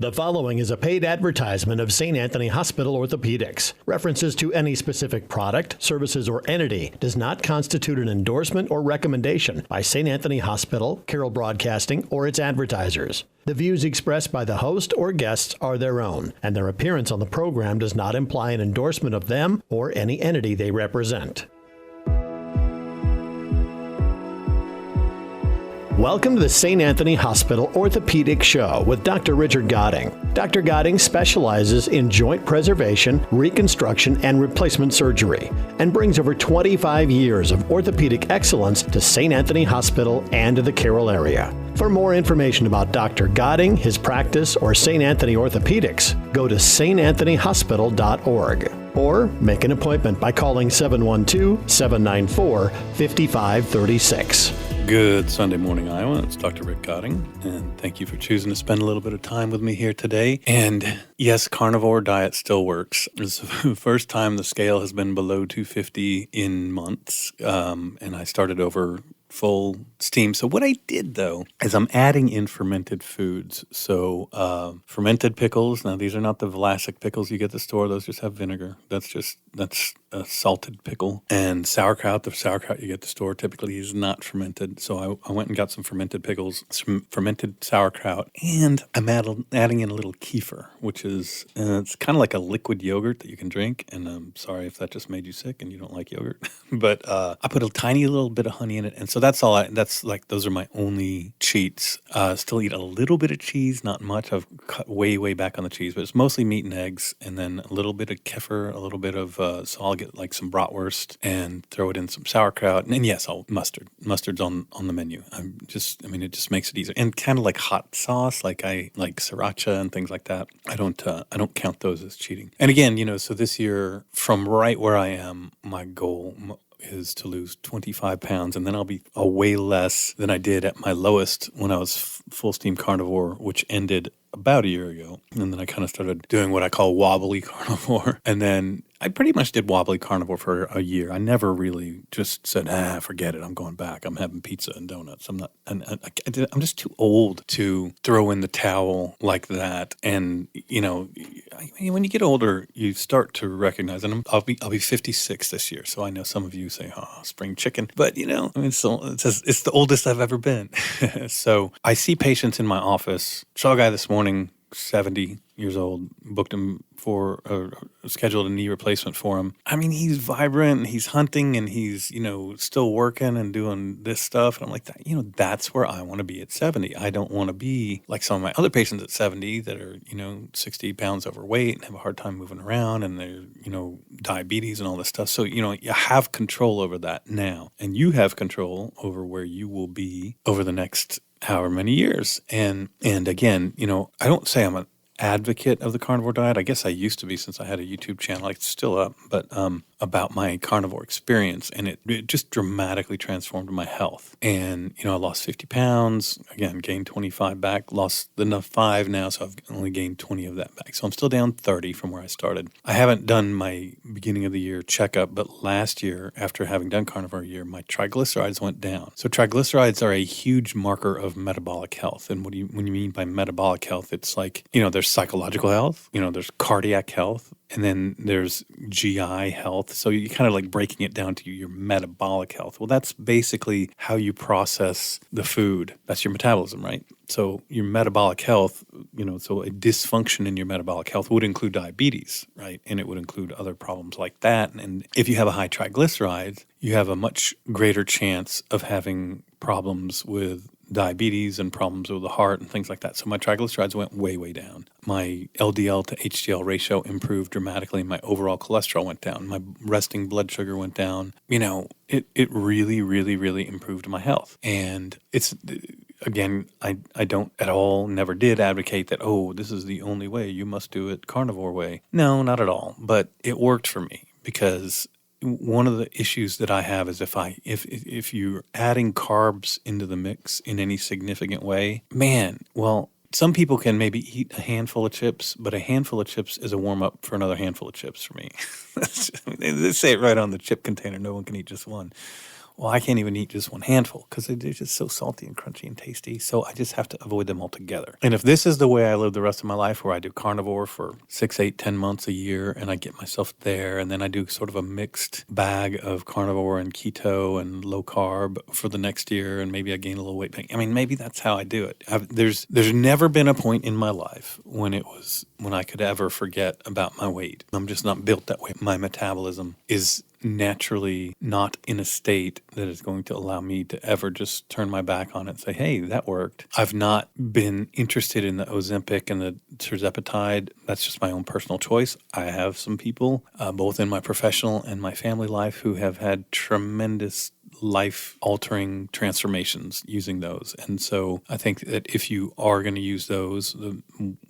The following is a paid advertisement of St. Anthony Hospital Orthopedics. References to any specific product, services, or entity does not constitute an endorsement or recommendation by St. Anthony Hospital, Carroll Broadcasting, or its advertisers. The views expressed by the host or guests are their own, and their appearance on the program does not imply an endorsement of them or any entity they represent. Welcome to the St. Anthony Hospital Orthopedic Show with Dr. Richard Godding. Dr. Godding specializes in joint preservation, reconstruction, and replacement surgery, and brings over 25 years of orthopedic excellence to St. Anthony Hospital and to the Carroll area. For more information about Dr. Godding, his practice, or St. Anthony Orthopedics, go to santanthonyhospital.org or make an appointment by calling 712-794-5536. Good Sunday morning, Iowa. It's Dr. Rick Godding, and thank you for choosing to spend a little bit of time with me here today. And yes, carnivore diet still works. It's the first time the scale has been below 250 in months, and I started over full steam. So what I did, though, is I'm adding in fermented foods. So fermented pickles. Now, these are not the Vlasic pickles you get at the store. Those just have vinegar. That's a salted pickle. And sauerkraut, the sauerkraut you get at the store typically is not fermented. So I went and got some fermented pickles, some fermented sauerkraut, and I'm adding in a little kefir, which is, it's kind of like a liquid yogurt that you can drink. And I'm sorry if that just made you sick and you don't like yogurt. But I put a tiny little bit of honey in it. And so that's all those are my only cheats. Still eat a little bit of cheese, not much. I've cut way back on the cheese, but it's mostly meat and eggs, and then a little bit of kefir, a little bit of, so I'll get like some bratwurst and throw it in some sauerkraut. And yes, mustard. Mustard's on the menu. It just makes it easier. And kind of like hot sauce, like I like sriracha and things like that. I don't count those as cheating. And again, so this year, from right where I am, my goal is to lose 25 pounds, and then I'll be way less than I did at my lowest when I was full steam carnivore, which ended about a year ago. And then I kind of started doing what I call wobbly carnivore. And then I pretty much did wobbly carnivore for a year. I never really just said, forget it. I'm going back. I'm having pizza and donuts. I'm just too old to throw in the towel like that. And, when you get older, you start to recognize, and I'll be 56 this year. So I know some of you say, spring chicken, but it's the oldest I've ever been. So I see patients in my office. Saw a guy this morning, 70 years old, booked him for scheduled a knee replacement for him. I mean, he's vibrant, and he's hunting, and he's, still working and doing this stuff. And I'm like, that's where I want to be at 70. I don't want to be like some of my other patients at 70 that are, 60 pounds overweight and have a hard time moving around, and they're, diabetes and all this stuff. So, you have control over that now, and you have control over where you will be over the next however many years. And again, I don't say I'm an advocate of the carnivore diet. I guess I used to be, since I had a YouTube channel. It's still up, but about my carnivore experience, and it just dramatically transformed my health. And I lost 50 pounds, again gained 25 back, lost the 5 now, so I've only gained 20 of that back. So I'm still down 30 from where I started. I haven't done my beginning of the year checkup, but last year, after having done carnivore a year, my triglycerides went down. So triglycerides are a huge marker of metabolic health. And when you mean by metabolic health, it's like, there's psychological health, there's cardiac health, and then there's GI health. So you're kind of like breaking it down to your metabolic health. Well, that's basically how you process the food. That's your metabolism, right? So your metabolic health, so a dysfunction in your metabolic health would include diabetes, right? And it would include other problems like that. And if you have a high triglycerides, you have a much greater chance of having problems with diabetes and problems with the heart and things like that. So my triglycerides went way down. My LDL to HDL ratio improved dramatically. My overall cholesterol went down. My resting blood sugar went down. It really improved my health. And it's, again, I don't at all, never did advocate that, this is the only way, you must do it carnivore way. No, not at all. But it worked for me, because one of the issues that I have is if you're adding carbs into the mix in any significant way, some people can maybe eat a handful of chips, but a handful of chips is a warm-up for another handful of chips for me. They say it right on the chip container, no one can eat just one. well, I can't even eat just one handful because they're just so salty and crunchy and tasty. So I just have to avoid them altogether. And if this is the way I live the rest of my life, where I do carnivore for 6, 8, 10 months a year, and I get myself there, and then I do sort of a mixed bag of carnivore and keto and low carb for the next year, and maybe I gain a little weight back. I mean, maybe that's how I do it. There's never been a point in my life when I could ever forget about my weight. I'm just not built that way. My metabolism is naturally not in a state that is going to allow me to ever just turn my back on it and say, hey, that worked. I've not been interested in the Ozempic and the tirzepatide. That's just my own personal choice. I have some people, both in my professional and my family life, who have had tremendous life-altering transformations using those. And so I think that if you are going to use those,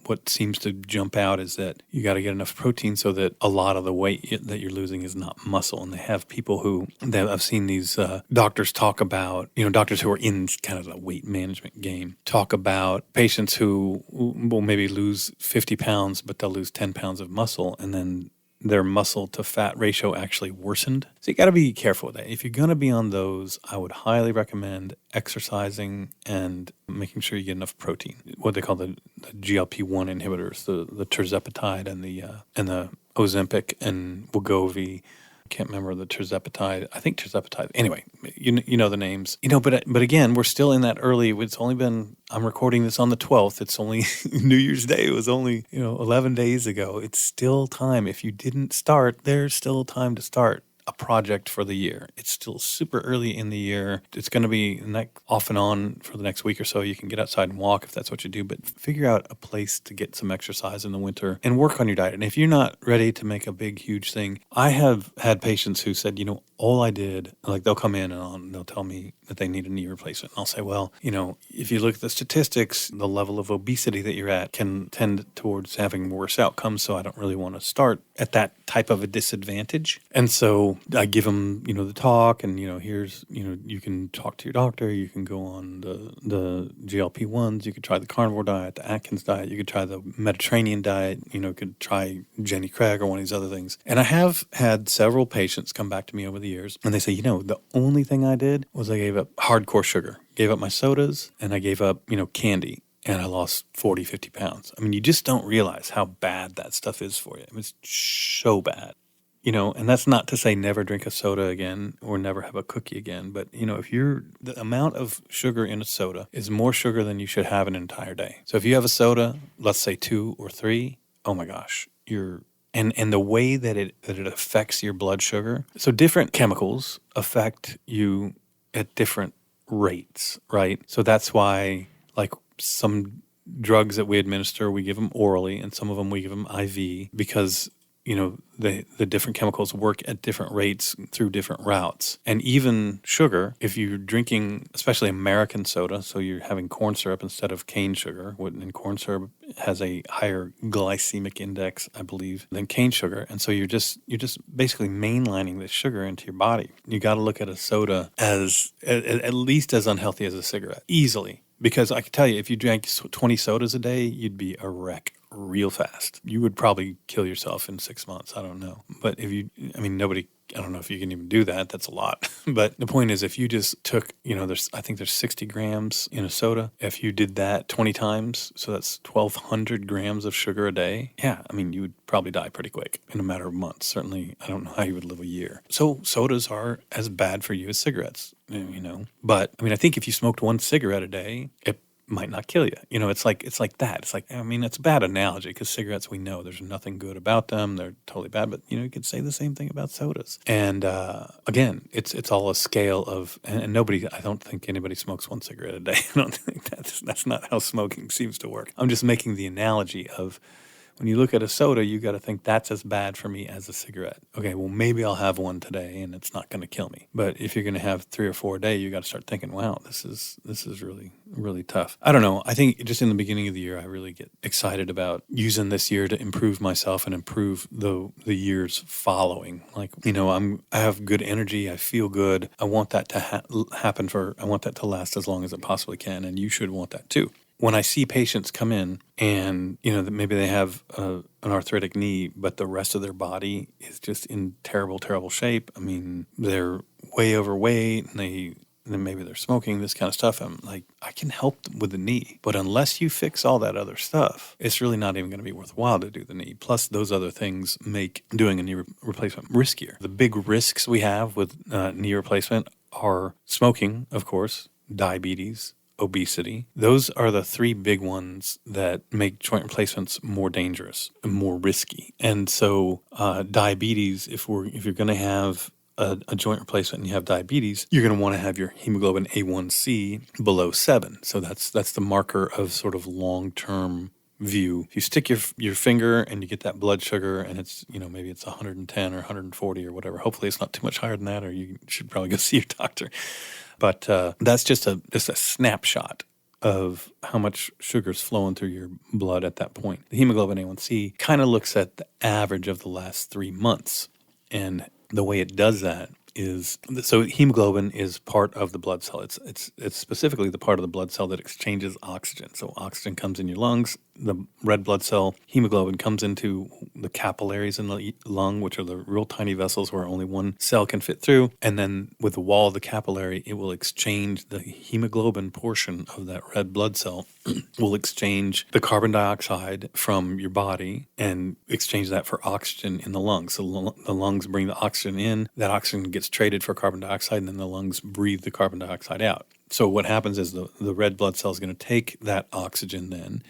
what seems to jump out is that you got to get enough protein so that a lot of the weight that you're losing is not muscle. And they have people I've seen these doctors talk about, doctors who are in kind of the weight management game, talk about patients who will maybe lose 50 pounds, but they'll lose 10 pounds of muscle, and then their muscle to fat ratio actually worsened. So you got to be careful with that. If you're going to be on those, I would highly recommend exercising and making sure you get enough protein. What they call the GLP-1 inhibitors, the tirzepatide and the Ozempic and Wegovy. Can't remember the tirzepatide. I think tirzepatide. Anyway, you know the names. But again, we're still in that early. It's only been. I'm recording this on the 12th. It's only New Year's Day. It was only 11 days ago. It's still time. If you didn't start, there's still time to start a project for the year. It's still super early in the year. It's going to be off and on for the next week or so. You can get outside and walk if that's what you do, but figure out a place to get some exercise in the winter and work on your diet. And if you're not ready to make a big, huge thing, I have had patients who said, all I did, they'll come in and they'll tell me that they need a knee replacement. And I'll say, well, if you look at the statistics, the level of obesity that you're at can tend towards having worse outcomes. So I don't really want to start at that type of a disadvantage. And so I give them, the talk and, here's, you can talk to your doctor. You can go on the GLP-1s. You could try the carnivore diet, the Atkins diet. You could try the Mediterranean diet. Could try Jenny Craig or one of these other things. And I have had several patients come back to me over the years and they say, the only thing I did was I gave up hardcore sugar, gave up my sodas, and I gave up, candy. And I lost 40, 50 pounds. I mean, you just don't realize how bad that stuff is for you. I mean, it's so bad. And that's not to say never drink a soda again or never have a cookie again. But, if the amount of sugar in a soda is more sugar than you should have an entire day. So if you have a soda, let's say 2 or 3, oh my gosh, and the way that it affects your blood sugar. So different chemicals affect you at different rates, right? So that's why, some drugs that we administer, we give them orally, and some of them we give them IV because, the different chemicals work at different rates through different routes. And even sugar, if you're drinking, especially American soda, so you're having corn syrup instead of cane sugar, and corn syrup has a higher glycemic index, I believe, than cane sugar. And so you're just basically mainlining the sugar into your body. You got to look at a soda as at least as unhealthy as a cigarette, easily. Because I can tell you, if you drank 20 sodas a day, you'd be a wreck real fast. You would probably kill yourself in 6 months. I don't know. But nobody, I don't know if you can even do that. That's a lot. But the point is, if you just took, I think there's 60 grams in a soda. If you did that 20 times, so that's 1,200 grams of sugar a day. Yeah, you would probably die pretty quick in a matter of months. Certainly, I don't know how you would live a year. So sodas are as bad for you as cigarettes, But, I think if you smoked one cigarette a day, it might not kill you. It's like that. It's it's a bad analogy because cigarettes, we know there's nothing good about them. They're totally bad. But, you could say the same thing about sodas. And again, it's all a scale of, and I don't think anybody smokes one cigarette a day. I don't think that's not how smoking seems to work. I'm just making the analogy of, when you look at a soda, you got to think that's as bad for me as a cigarette. Okay, well, maybe I'll have one today and it's not going to kill me. But if you're going to have 3 or 4 a day, you got to start thinking, wow, this is really, really tough. I don't know. I think just in the beginning of the year, I really get excited about using this year to improve myself and improve the years following. I have good energy. I feel good. I want that to happen I want that to last as long as it possibly can. And you should want that too. when I see patients come in and, maybe they have an arthritic knee, but the rest of their body is just in terrible, terrible shape. I mean, they're way overweight and then maybe they're smoking, this kind of stuff. I'm like, I can help them with the knee, but unless you fix all that other stuff, it's really not even going to be worthwhile to do the knee. Plus, those other things make doing a knee replacement riskier. The big risks we have with knee replacement are smoking, of course, diabetes, obesity. Those are the three big ones that make joint replacements more dangerous and more risky. And so diabetes, if you're going to have a joint replacement and you have diabetes, you're going to want to have your hemoglobin A1C below 7. So that's the marker of sort of long-term view. If you stick your finger and you get that blood sugar and it's, maybe it's 110 or 140 or whatever. Hopefully it's not too much higher than that, or you should probably go see your doctor. But that's just a snapshot of how much sugar is flowing through your blood at that point. The hemoglobin A1C kind of looks at the average of the last 3 months. And the way it does that is, so hemoglobin is part of the blood cell. It's specifically the part of the blood cell that exchanges oxygen. So oxygen comes in your lungs, the red blood cell, hemoglobin comes into the capillaries in the lung, which are the real tiny vessels where only one cell can fit through. And then with the wall of the capillary, it will exchange the hemoglobin portion of that red blood cell will exchange the carbon dioxide from your body and exchange that for oxygen in the lungs. So the lungs bring the oxygen in, that oxygen gets traded for carbon dioxide, and then the lungs breathe the carbon dioxide out. So what happens is the red blood cell is going to take that oxygen then,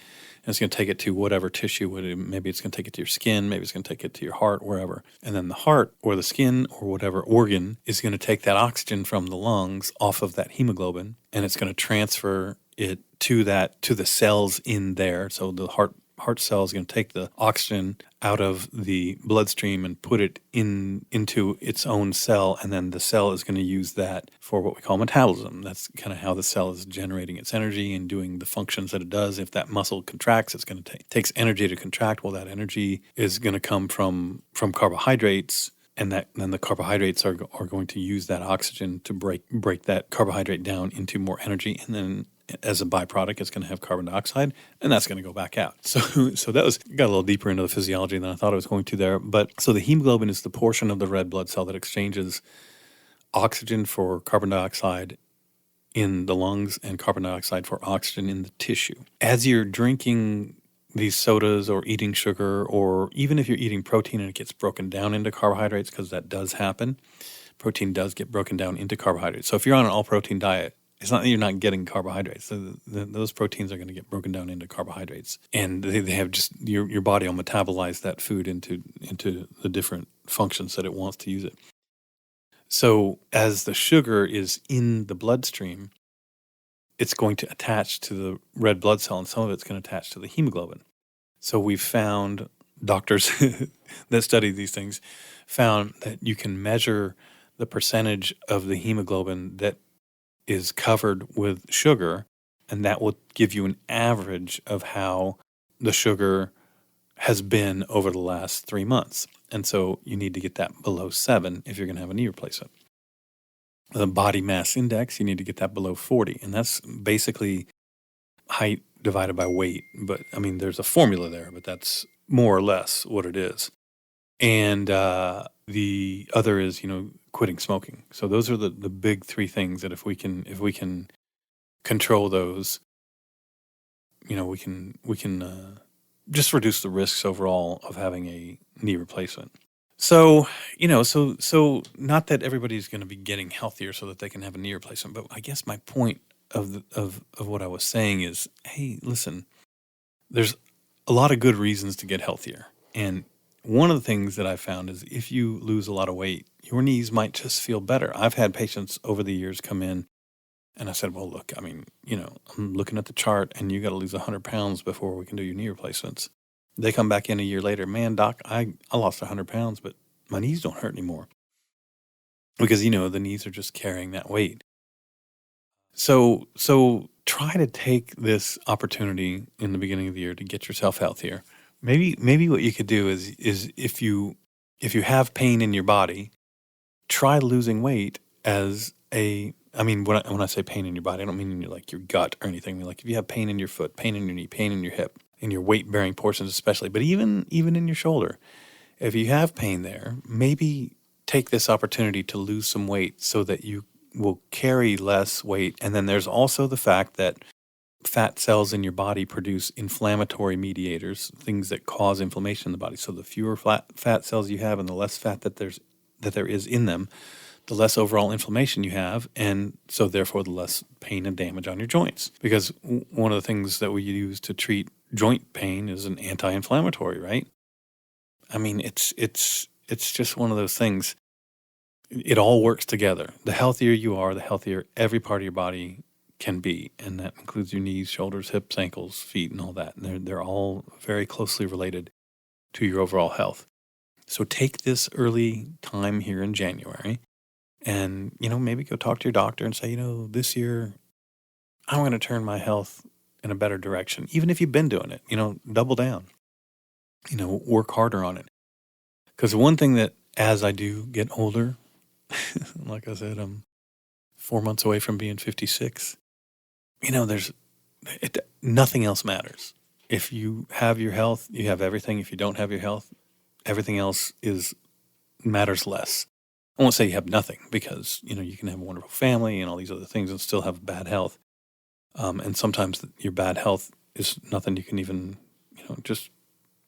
and it's going to take it to whatever tissue. Maybe it's going to take it to your skin, maybe it's going to take it to your heart, wherever. And then the heart or the skin or whatever organ is going to take that oxygen from the lungs off of that hemoglobin, and it's going to transfer it to the cells in there. So the heart cell is going to take the oxygen out of the bloodstream and put it into its own cell, and then the cell is going to use that for what we call metabolism. That's kind of how the cell is generating its energy and doing the functions that it does. If that muscle contracts, it's going to takes energy to contract. Well, that energy is going to come from carbohydrates, and then the carbohydrates are going to use that oxygen to break that carbohydrate down into more energy, and then as a byproduct, it's going to have carbon dioxide, and that's going to go back out. So that got a little deeper into the physiology than I thought it was going to there. But so the hemoglobin is the portion of the red blood cell that exchanges oxygen for carbon dioxide in the lungs and carbon dioxide for oxygen in the tissue. As you're drinking these sodas or eating sugar, or even if you're eating protein and it gets broken down into carbohydrates, because that does happen, protein does get broken down into carbohydrates. So if you're on an all-protein diet, it's not that you're not getting carbohydrates. So those proteins are going to get broken down into carbohydrates, and they have just your body will metabolize that food into the different functions that it wants to use it. So as the sugar is in the bloodstream, it's going to attach to the red blood cell, and some of it's going to attach to the hemoglobin. So we've found, doctors that study these things found that you can measure the percentage of the hemoglobin that is covered with sugar, and that will give you an average of how the sugar has been over the last 3 months. And so you need to get that below 7 if you're going to have a knee replacement. The body mass index, you need to get that below 40, and that's basically height divided by weight. But I mean, there's a formula there, but that's more or less what it is. And the other is, quitting smoking. So those are the big three things that if we can control those, we can just reduce the risks overall of having a knee replacement. So, so not that everybody's going to be getting healthier so that they can have a knee replacement, but I guess my point of what I was saying is, hey, listen, there's a lot of good reasons to get healthier. And one of the things that I found is if you lose a lot of weight, your knees might just feel better. I've had patients over the years come in and I said, well, look, I mean, I'm looking at the chart and you got to lose 100 pounds before we can do your knee replacements. They come back in a year later, man, doc, I lost 100 pounds, but my knees don't hurt anymore. Because, the knees are just carrying that weight. So try to take this opportunity in the beginning of the year to get yourself healthier. Maybe what you could do is if you have pain in your body, try losing weight as a I mean, when I say pain in your body, I don't mean in your gut or anything. I mean, like if you have pain in your foot, pain in your knee, pain in your hip, in your weight-bearing portions especially, but even in your shoulder, if you have pain there, maybe take this opportunity to lose some weight so that you will carry less weight. And then there's also the fact that fat cells in your body produce inflammatory mediators, things that cause inflammation in the body. So the fewer fat cells you have and the less fat that there is in them, the less overall inflammation you have, and so therefore the less pain and damage on your joints. Because one of the things that we use to treat joint pain is an anti-inflammatory, right? I mean, it's just one of those things. It all works together. The healthier you are, the healthier every part of your body can be, and that includes your knees, shoulders, hips, ankles, feet, and all that. And they're all very closely related to your overall health. So take this early time here in January and, maybe go talk to your doctor and say, this year I'm going to turn my health in a better direction. Even if you've been doing it, double down, work harder on it. Because one thing that as I do get older, like I said, I'm 4 months away from being 56. Nothing else matters. If you have your health, you have everything. If you don't have your health, everything else matters less. I won't say you have nothing because, you can have a wonderful family and all these other things and still have bad health. And sometimes your bad health is nothing you can even, just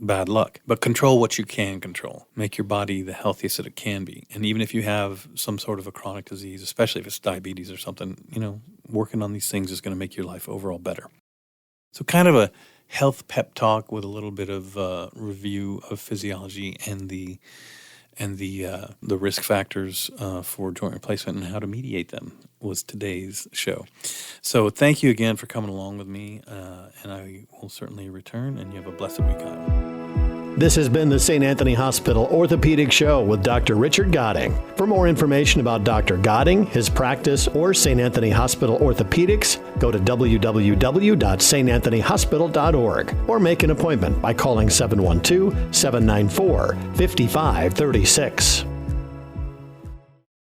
bad luck. But control what you can control. Make your body the healthiest that it can be. And even if you have some sort of a chronic disease, especially if it's diabetes or something, working on these things is going to make your life overall better. So kind of a health pep talk with a little bit of review of physiology and the risk factors for joint replacement and how to mediate them was today's show. So thank you again for coming along with me, and I will certainly return, and you have a blessed week, Iowa. This has been the St. Anthony Hospital Orthopedic Show with Dr. Richard Godding. For more information about Dr. Godding, his practice, or St. Anthony Hospital Orthopedics, go to www.santanthonyhospital.org or make an appointment by calling 712-794-5536.